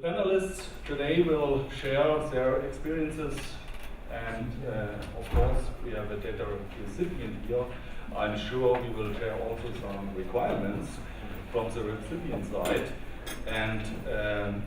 panelists today will share their experiences, and of course we have a data recipient here. I'm sure we will share also some requirements from the recipient side, and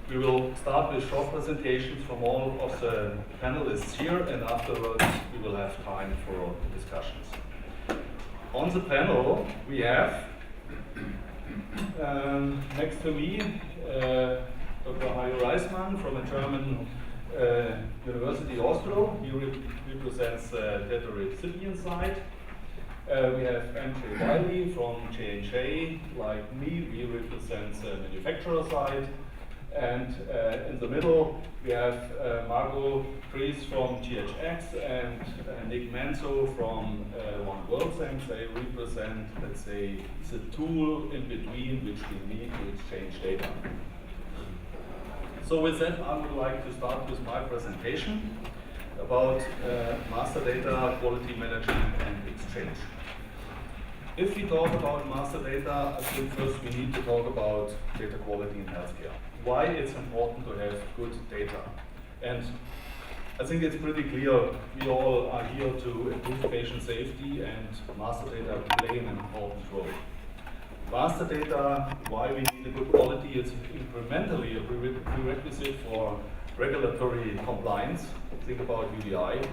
we will start with short presentations from all of the panelists here, and afterwards we will have time for discussions. On the panel we have next to me Dr. Hajo Reißmann from a German University Oslo. He represents the data recipient side. We have Wylie from J&J, like me, we represent the manufacturer side. And in the middle we have Margot, Drees from GHX, and Nick Manzo from One World Sense. They represent, let's say, the tool in between which we need to exchange data. So with that, I would like to start with my presentation about master data, quality management, and exchange. If we talk about master data, I think first we need to talk about data quality in healthcare. Why it's important to have good data. And I think it's pretty clear we all are here to improve patient safety, and master data play an important role. Master data, why we need a good quality, it's incrementally a prerequisite for regulatory compliance. Think about UDI.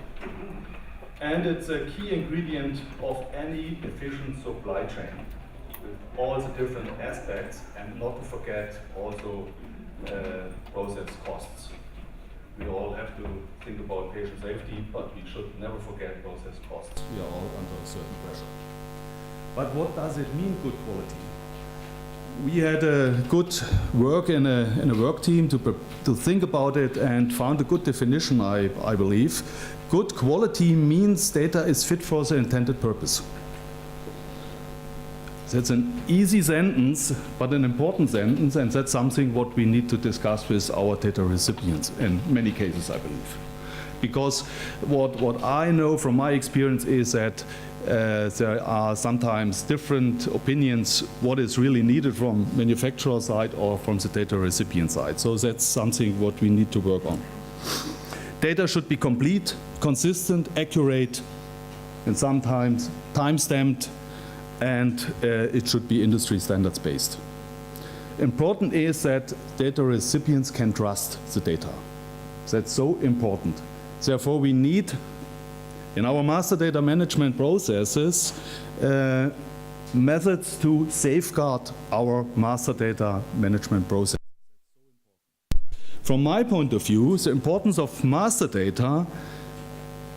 And it's a key ingredient of any efficient supply chain with all the different aspects, and not to forget also process costs. We all have to think about patient safety, but we should never forget process costs. We are all under a certain pressure. But what does it mean, good quality? We had a good work in a work team to think about it, and found a good definition, I believe. Good quality means data is fit for the intended purpose. That's an easy sentence, but an important sentence, and that's something what we need to discuss with our data recipients in many cases, I believe. Because what I know from my experience is that there are sometimes different opinions what is really needed from manufacturer side or from the data recipient side. So that's something what we need to work on. Data should be complete, consistent, accurate, and sometimes time-stamped, and it should be industry standards based. Important is that data recipients can trust the data. That's so important. Therefore, we need, in our master data management processes, methods to safeguard our master data management process. From my point of view, the importance of master data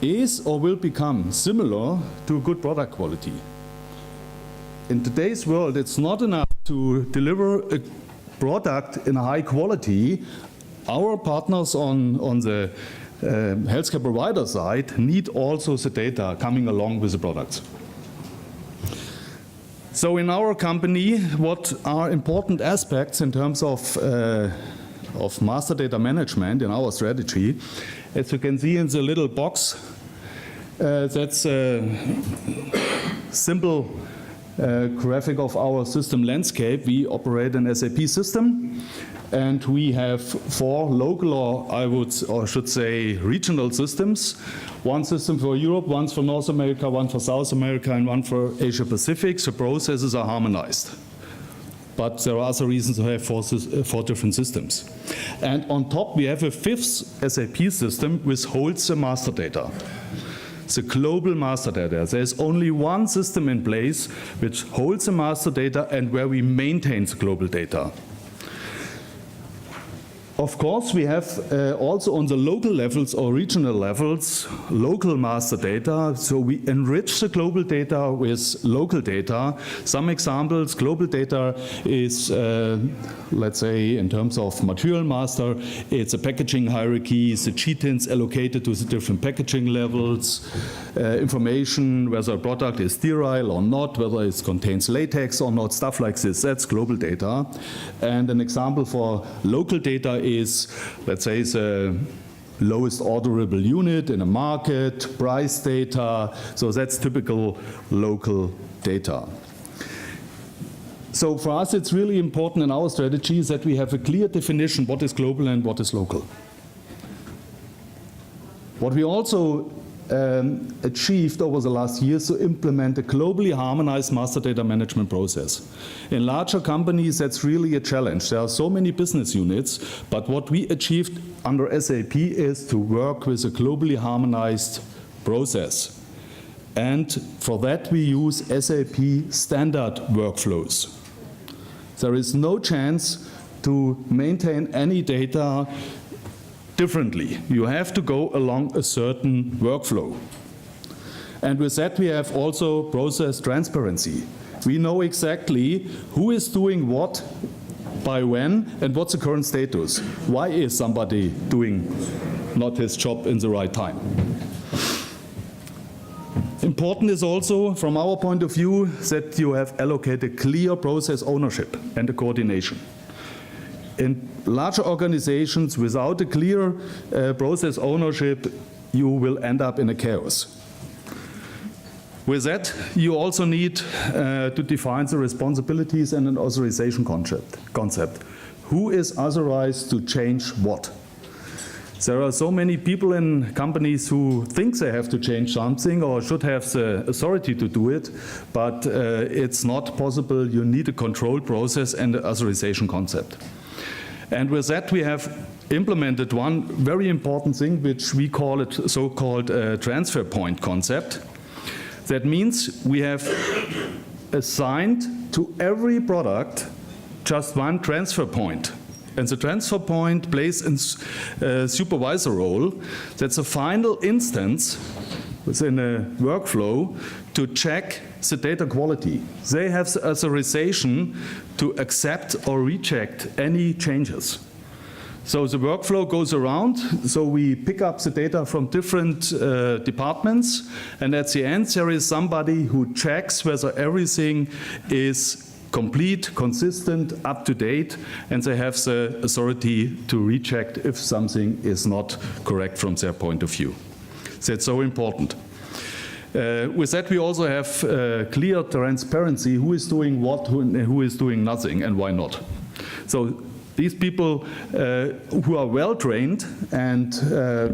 is or will become similar to good product quality. In today's world, it's not enough to deliver a product in a high quality. Our partners on the healthcare provider side need also the data coming along with the products. So in our company, what are important aspects in terms of master data management in our strategy? As you can see in the little box, that's a simple graphic of our system landscape. We operate an SAP system, and we have 4 local, or should say regional systems. One system for Europe, one for North America, one for South America, and one for Asia Pacific. The processes are harmonized. But there are other reasons to have 4 different systems. And on top we have a 5th SAP system which holds the master data. The global master data. There's only one system in place which holds the master data and where we maintain the global data. Of course, we have also on the local levels or regional levels, local master data. So we enrich the global data with local data. Some examples, global data is, let's say, in terms of material master, it's a packaging hierarchy, the GTINs allocated to the different packaging levels, information whether a product is sterile or not, whether it contains latex or not, stuff like this. That's global data. And an example for local data is, let's say, the lowest orderable unit in a market, price data. So that's typical local data. So for us, it's really important in our strategy that we have a clear definition what is global and what is local. What we also achieved over the last years to implement a globally harmonized master data management process. In larger companies, that's really a challenge. There are so many business units, but what we achieved under SAP is to work with a globally harmonized process. And for that, we use SAP standard workflows. There is no chance to maintain any data differently. You have to go along a certain workflow. And with that, we have also process transparency. We know exactly who is doing what, by when, and what's the current status. Why is somebody doing not his job in the right time? Important is also, from our point of view, that you have allocated clear process ownership and a coordination. In larger organizations, without a clear process ownership, you will end up in a chaos. With that, you also need to define the responsibilities and an authorization concept. Who is authorized to change what? There are so many people in companies who think they have to change something or should have the authority to do it, but it's not possible. You need a control process and an authorization concept. And with that, we have implemented one very important thing, which we call it so-called transfer point concept. That means we have assigned to every product just one transfer point. And the transfer point plays a supervisor role. That's a final instance within a workflow to check the data quality. They have the authorization to accept or reject any changes. So the workflow goes around, so we pick up the data from different departments, and at the end there is somebody who checks whether everything is complete, consistent, up to date, and they have the authority to reject if something is not correct from their point of view. That's so important. With that, we also have clear transparency, who is doing what, who is doing nothing, and why not. So these people who are well trained, and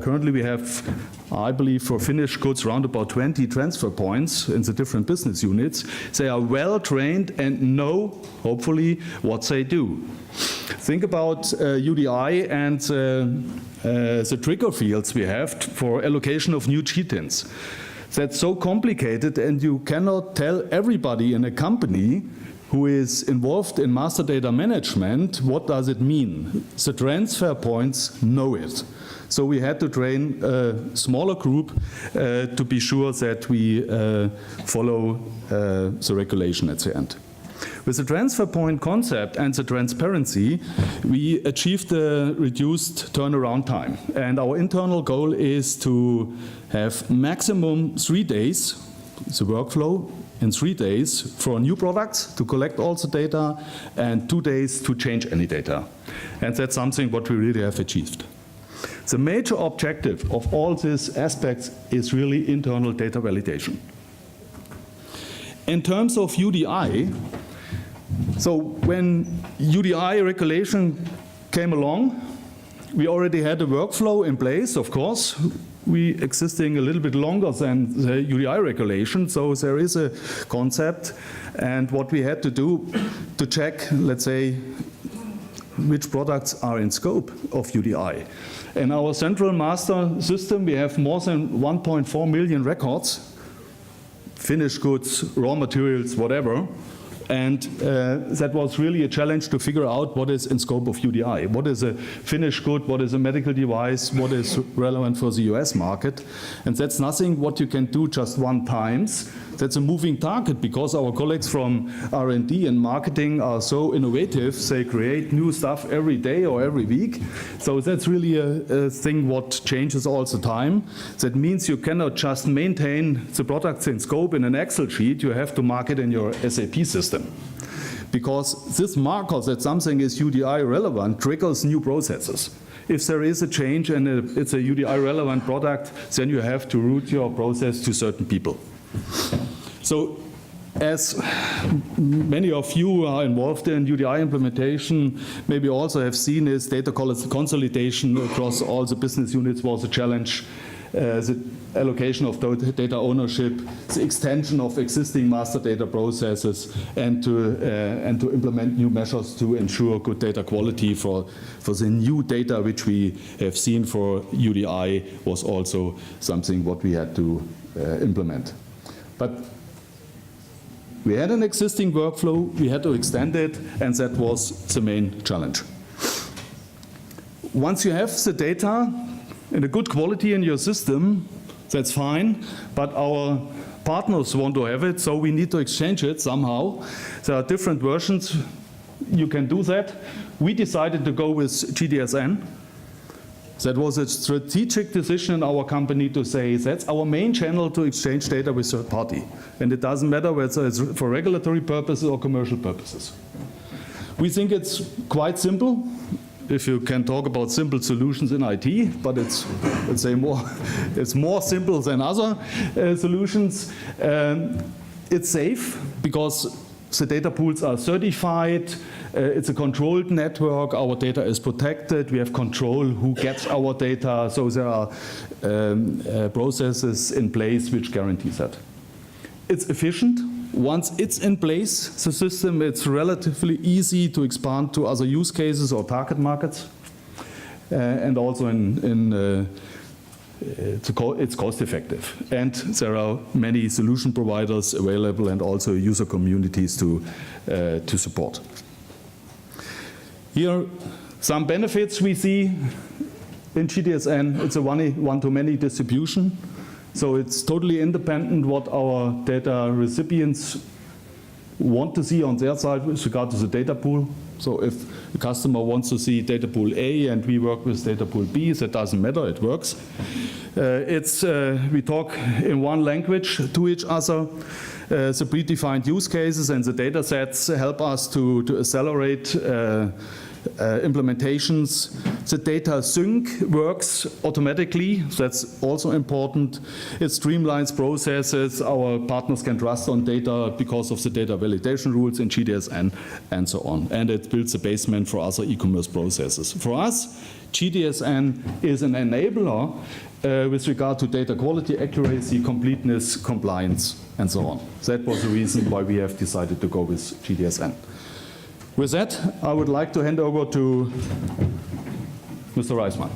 currently we have, I believe, for finished goods around about 20 transfer points in the different business units. They are well trained and know, hopefully, what they do. Think about UDI and the trigger fields we have for allocation of new GTINs. That's so complicated, and you cannot tell everybody in a company who is involved in master data management what does it mean. The transfer points know it. So we had to train a smaller group to be sure that we follow the regulation at the end. With the transfer point concept and the transparency, we achieved a reduced turnaround time. And our internal goal is to have maximum 3 days, the workflow, in 3 days for new products to collect all the data and 2 days to change any data. And that's something what we really have achieved. The major objective of all these aspects is really internal data validation. In terms of UDI, so when UDI regulation came along, we already had a workflow in place, of course. We existing a little bit longer than the UDI regulation, so there is a concept, and what we had to do to check, let's say, which products are in scope of UDI. In our central master system, we have more than 1.4 million records, finished goods, raw materials, whatever. And that was really a challenge to figure out what is in scope of UDI. What is a finished good, what is a medical device, what is relevant for the US market. And that's nothing what you can do just one time. That's a moving target because our colleagues from R&D and marketing are so innovative. They create new stuff every day or every week. So that's really a thing what changes all the time. That means you cannot just maintain the products in scope in an Excel sheet. You have to mark it in your SAP system. Because this marker that something is UDI relevant triggers new processes. If there is a change and it's a UDI relevant product, then you have to route your process to certain people. So As many of you who are involved in UDI implementation maybe also have seen, is data consolidation across all the business units was a challenge. The allocation of data ownership, the extension of existing master data processes, and to implement new measures to ensure good data quality for the new data which we have seen for UDI was also something what we had to implement. But we had an existing workflow, we had to extend it, and that was the main challenge. Once you have the data in a good quality in your system, that's fine, but our partners want to have it, so we need to exchange it somehow. There are different versions. You can do that. We decided to go with GDSN. That was a strategic decision in our company to say that's our main channel to exchange data with third party. And it doesn't matter whether it's for regulatory purposes or commercial purposes. We think it's quite simple, if you can talk about simple solutions in IT, but it's, let's say, it's more simple than other solutions. It's safe because the data pools are certified. It's a controlled network. Our data is protected. We have control who gets our data. So there are processes in place which guarantee that. It's efficient. Once it's in place, the system, it's relatively easy to expand to other use cases or target markets. And also it's cost effective. And there are many solution providers available and also user communities to support. Here, some benefits we see in GDSN. It's a one-to-many distribution. So it's totally independent what our data recipients want to see on their side with regard to the data pool. So if the customer wants to see data pool A and we work with data pool B, that doesn't matter, it works. We talk in one language to each other. The predefined use cases and the data sets help us to accelerate implementations. The data sync works automatically. That's also important. It streamlines processes. Our partners can trust on data because of the data validation rules in GDSN and so on. And it builds a basement for other e-commerce processes. For us, GDSN is an enabler with regard to data quality, accuracy, completeness, compliance, and so on. That was the reason why we have decided to go with GDSN. With that, I would like to hand over to Mr. Reißmann.